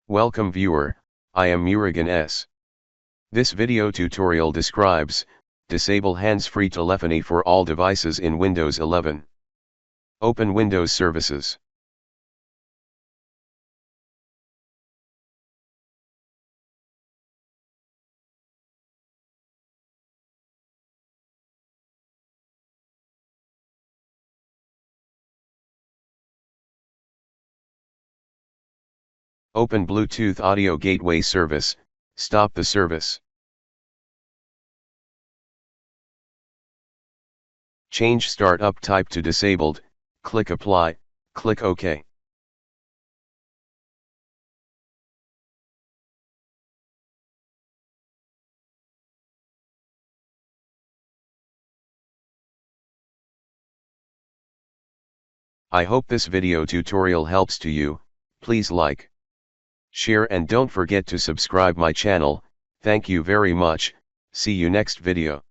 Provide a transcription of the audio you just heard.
Welcome viewer, I am Murugan S. This video tutorial describes, disable hands-free telephony for all devices in Windows 11. Open Windows Services. Open Bluetooth Audio Gateway Service, stop the service. Change startup type to disabled, click Apply, click OK. I hope this video tutorial helps to you. Please like, share and don't forget to subscribe my channel. Thank you very much. See you next video.